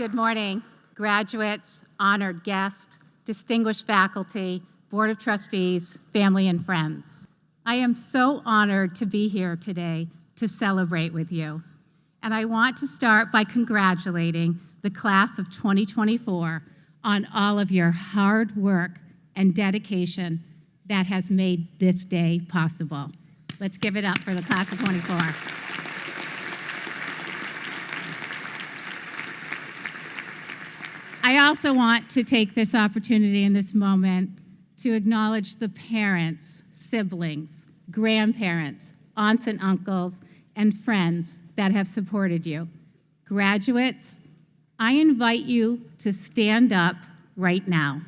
Good morning, graduates, honored guests, distinguished faculty, Board of Trustees, family, and friends. I am so honored to be here today to celebrate with you. And I want to start by congratulating the class of 2024 on all of your hard work and dedication that has made this day possible. Let's give it up for the class of 24. I also want to take this opportunity in this moment to acknowledge the parents, siblings, grandparents, aunts and uncles, and friends that have supported you. Graduates, I invite you to stand up right now.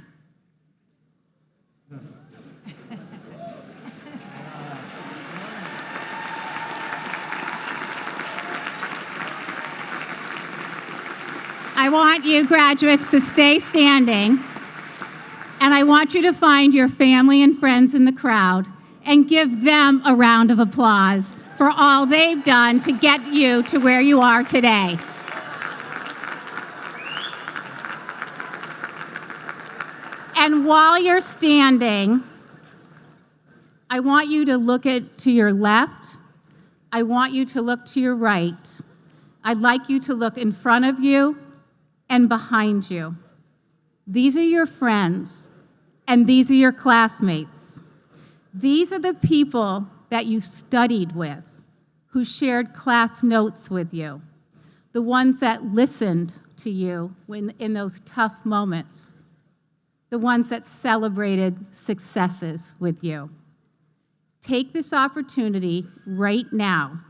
I want you graduates to stay standing, and I want you to find your family and friends in the crowd and give them a round of applause for all they've done to get you to where you are today. And while you're standing, I want you to look to your left. I want you to look to your right. I'd like you to look in front of you and behind you. These are your friends, and these are your classmates. These are the people that you studied with, who shared class notes with you, the ones that listened to you in those tough moments, the ones that celebrated successes with you. Take this opportunity right now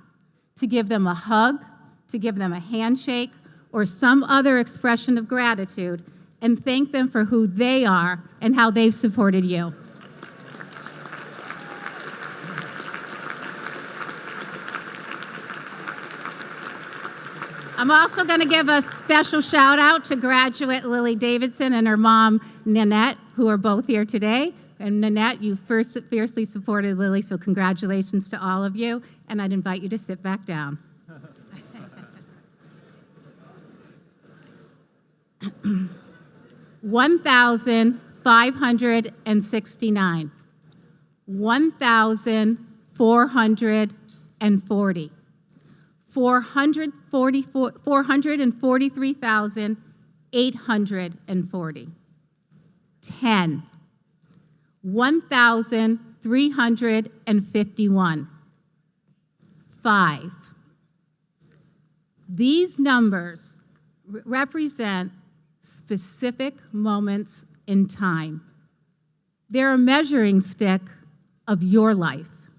to give them a hug, to give them a handshake, or some other expression of gratitude, and thank them for who they are and how they've supported you. I'm also going to give a special shout out to graduate Lily Davidson and her mom, Nanette, who are both here today. And Nanette, you first fiercely supported Lily, so congratulations to all of you, and I'd invite you to sit back down. 1,569, 1,440, 443,840, 10, 1,351, 5. These numbers represent specific moments in time. They're a measuring stick of your life.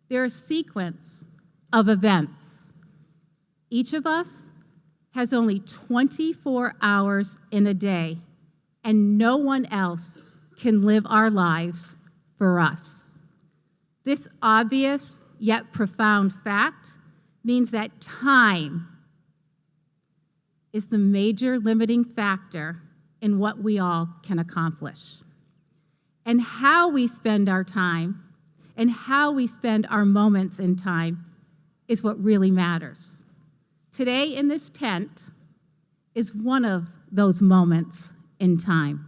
They're a sequence of events. Each of us has only 24 hours in a day, and no one else can live our lives for us. This obvious yet profound fact means that time is the major limiting factor in what we all can accomplish. And how we spend our time and how we spend our moments in time is what really matters. Today in this tent is one of those moments in time.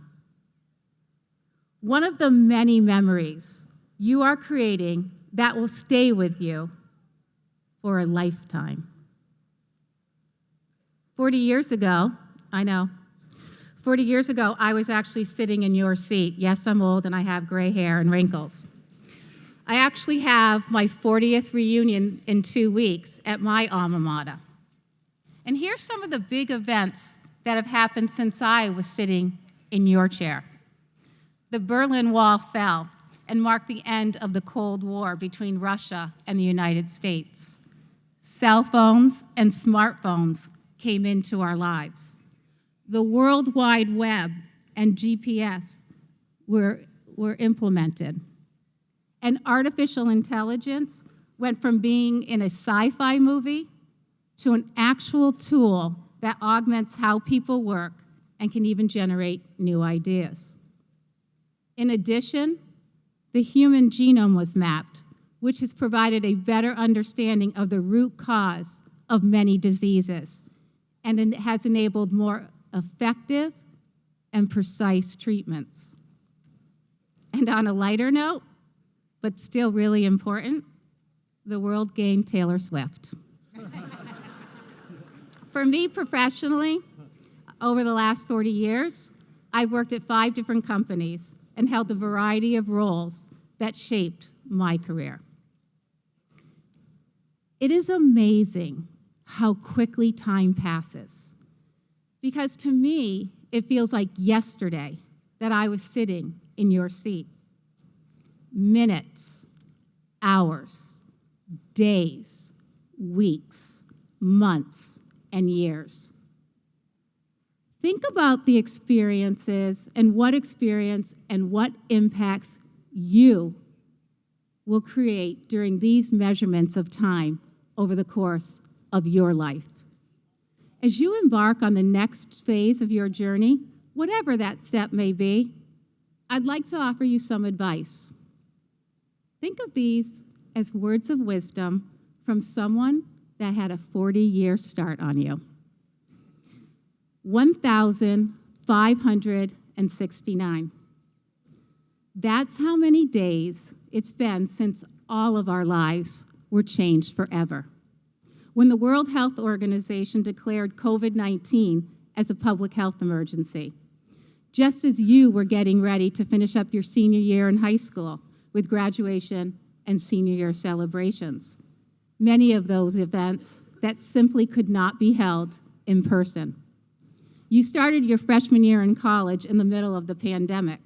One of the many memories you are creating that will stay with you for a lifetime. 40 years ago, I know, 40 years ago, I was actually sitting in your seat. Yes, I'm old and I have gray hair and wrinkles. I actually have my 40th reunion in 2 weeks at my alma mater. And here's some of the big events that have happened since I was sitting in your chair. The Berlin Wall fell and marked the end of the Cold War between Russia and the United States. Cell phones and smartphones came into our lives. The World Wide Web and GPS were implemented. And artificial intelligence went from being in a sci-fi movie to an actual tool that augments how people work and can even generate new ideas. In addition, the human genome was mapped, which has provided a better understanding of the root cause of many diseases, and it has enabled more effective and precise treatments. And on a lighter note, but still really important, the world gained Taylor Swift. For me professionally, over the last 40 years, I've worked at 5 different companies and held a variety of roles that shaped my career. It is amazing how quickly time passes, because to me, it feels like yesterday that I was sitting in your seat. Minutes, hours, days, weeks, months, and years. Think about the experiences and what impacts you will create during these measurements of time over the course of your life. As you embark on the next phase of your journey, whatever that step may be, I'd like to offer you some advice. Think of these as words of wisdom from someone that had a 40-year start on you. 1,569. That's how many days it's been since all of our lives were changed forever. When the World Health Organization declared COVID-19 as a public health emergency, just as you were getting ready to finish up your senior year in high school with graduation and senior year celebrations, many of those events that simply could not be held in person. You started your freshman year in college in the middle of the pandemic,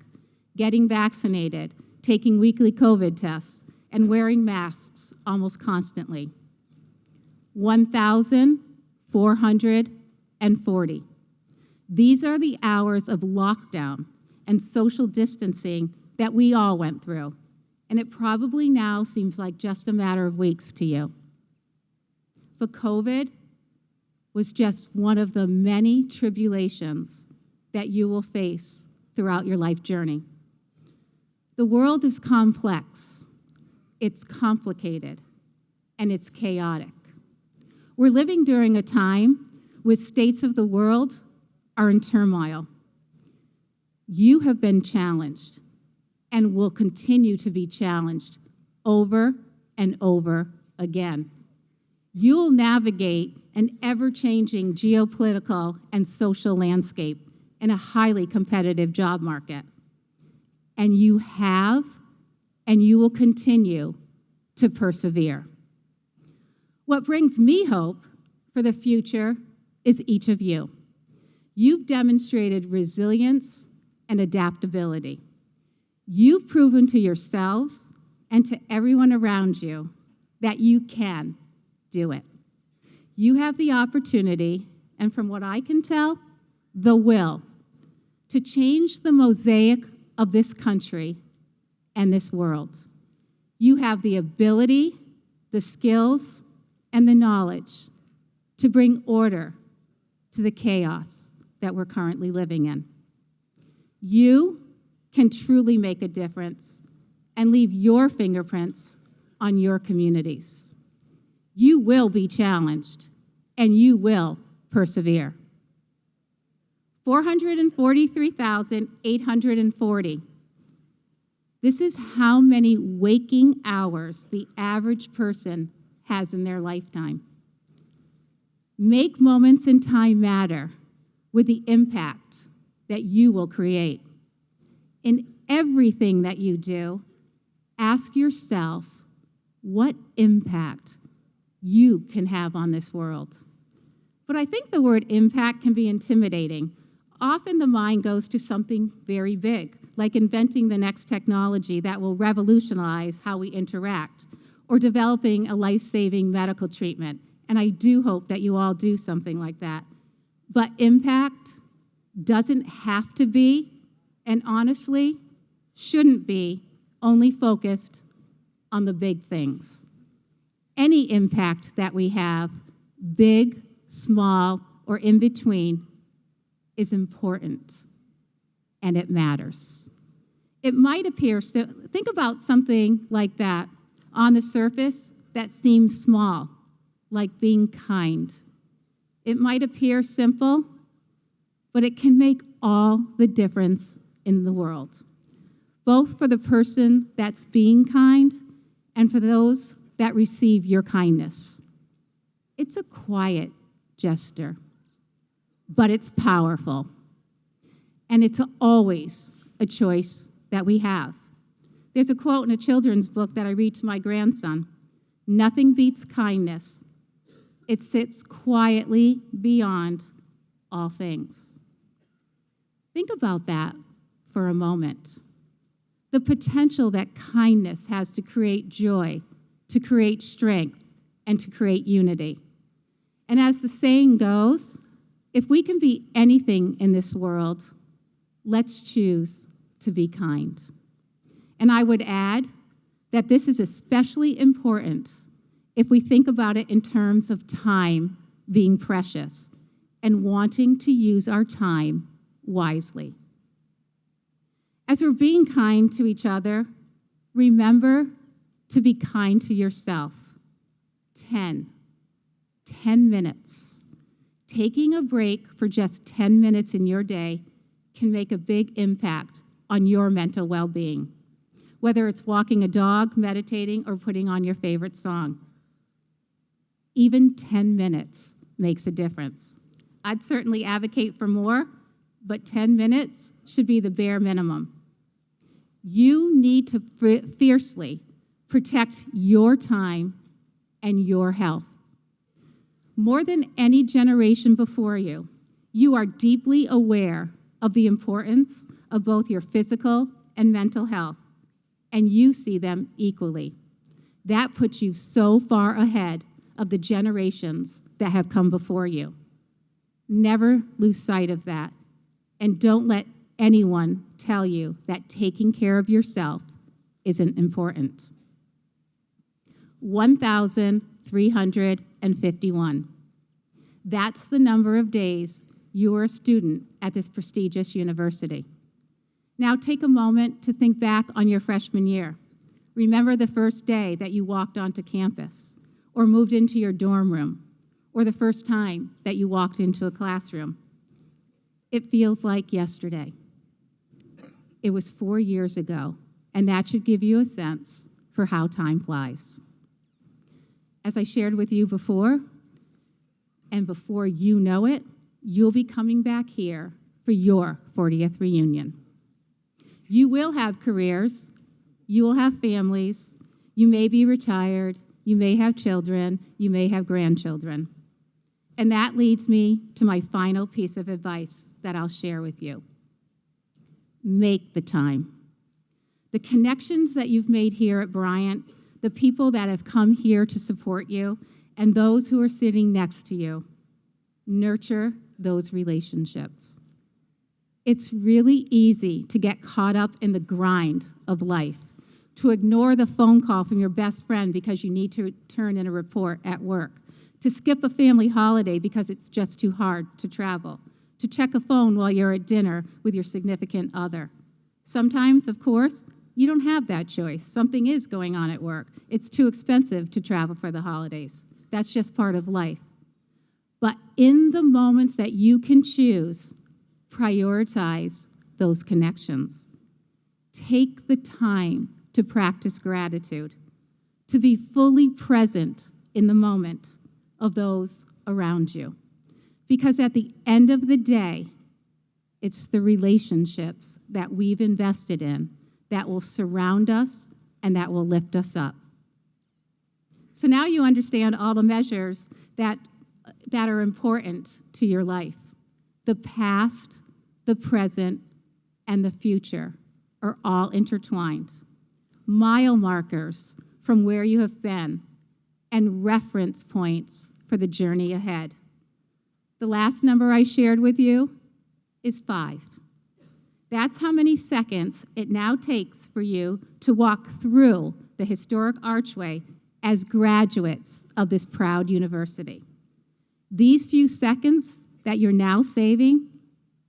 getting vaccinated, taking weekly COVID tests, and wearing masks almost constantly. 1,440. These are the hours of lockdown and social distancing that we all went through, and it probably now seems like just a matter of weeks to you. But COVID was just one of the many tribulations that you will face throughout your life journey. The world is complex, it's complicated, and it's chaotic. We're living during a time when states of the world are in turmoil. You have been challenged and will continue to be challenged over and over again. You'll navigate an ever-changing geopolitical and social landscape in a highly competitive job market. And you have, and you will continue to persevere. What brings me hope for the future is each of you. You've demonstrated resilience and adaptability. You've proven to yourselves and to everyone around you that you can do it. You have the opportunity, and from what I can tell, the will, to change the mosaic of this country and this world. You have the ability, the skills, and the knowledge to bring order to the chaos that we're currently living in. You can truly make a difference and leave your fingerprints on your communities. You will be challenged, and you will persevere. 443,840. This is how many waking hours the average person has in their lifetime. Make moments in time matter with the impact that you will create. In everything that you do, ask yourself what impact you can have on this world. But I think the word impact can be intimidating. Often the mind goes to something very big, like inventing the next technology that will revolutionize how we interact, or developing a life-saving medical treatment. And I do hope that you all do something like that. But impact doesn't have to be, and honestly, shouldn't be, only focused on the big things. Any impact that we have, big, small, or in between, is important, and it matters. It might appear, think about something like that on the surface that seems small, like being kind. It might appear simple, but it can make all the difference in the world, both for the person that's being kind and for those that receive your kindness. It's a quiet gesture, but it's powerful. And it's always a choice that we have. There's a quote in a children's book that I read to my grandson: "Nothing beats kindness. It sits quietly beyond all things." Think about that for a moment. The potential that kindness has to create joy, to create strength, and to create unity. And as the saying goes, if we can be anything in this world, let's choose to be kind. And I would add that this is especially important if we think about it in terms of time being precious and wanting to use our time wisely. As we're being kind to each other, remember to be kind to yourself. 10 minutes. Taking a break for just 10 minutes in your day can make a big impact on your mental well-being, whether it's walking a dog, meditating, or putting on your favorite song. Even 10 minutes makes a difference. I'd certainly advocate for more, but 10 minutes should be the bare minimum. You need to fiercely protect your time and your health. More than any generation before you, you are deeply aware of the importance of both your physical and mental health, and you see them equally. That puts you so far ahead of the generations that have come before you. Never lose sight of that, and don't let anyone tell you that taking care of yourself isn't important. 1,351. That's the number of days you are a student at this prestigious university. Now take a moment to think back on your freshman year. Remember the first day that you walked onto campus, or moved into your dorm room, or the first time that you walked into a classroom. It feels like yesterday. It was 4 years ago, and that should give you a sense for how time flies. As I shared with you before, and before you know it, you'll be coming back here for your 40th reunion. You will have careers, you will have families, you may be retired, you may have children, you may have grandchildren. And that leads me to my final piece of advice that I'll share with you. Make the time. The connections that you've made here at Bryant, the people that have come here to support you, and those who are sitting next to you, nurture those relationships. It's really easy to get caught up in the grind of life, to ignore the phone call from your best friend because you need to turn in a report at work, to skip a family holiday because it's just too hard to travel, to check a phone while you're at dinner with your significant other. Sometimes, of course, you don't have that choice. Something is going on at work. It's too expensive to travel for the holidays. That's just part of life. But in the moments that you can choose, prioritize those connections. Take the time to practice gratitude, to be fully present in the moment of those around you. Because at the end of the day, it's the relationships that we've invested in that will surround us and that will lift us up. So now you understand all the measures that are important to your life. The past, the present, and the future are all intertwined. Mile markers from where you have been and reference points for the journey ahead. The last number I shared with you is 5. That's how many seconds it now takes for you to walk through the historic archway as graduates of this proud university. These few seconds that you're now saving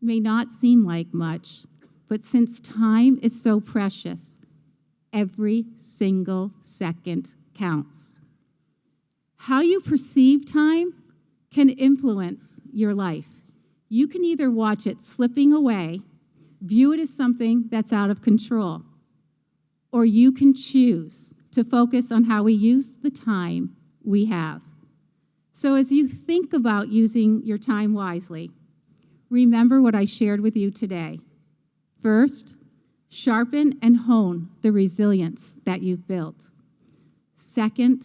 may not seem like much, but since time is so precious, every single second counts. How you perceive time can influence your life. You can either watch it slipping away, view it as something that's out of control, or you can choose to focus on how we use the time we have. So as you think about using your time wisely, remember what I shared with you today. First, sharpen and hone the resilience that you've built. Second,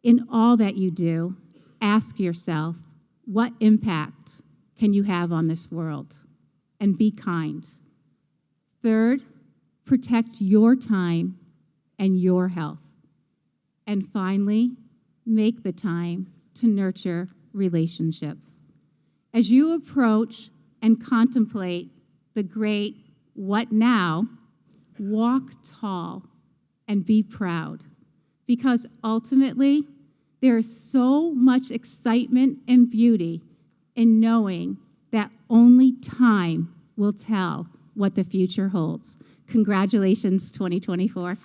in all that you do, ask yourself, what impact can you have on this world? And be kind. Third, protect your time and your health. And finally, make the time to nurture relationships. As you approach and contemplate the great what now, walk tall and be proud, because ultimately there is so much excitement and beauty in knowing that only time will tell what the future holds. Congratulations, 2024.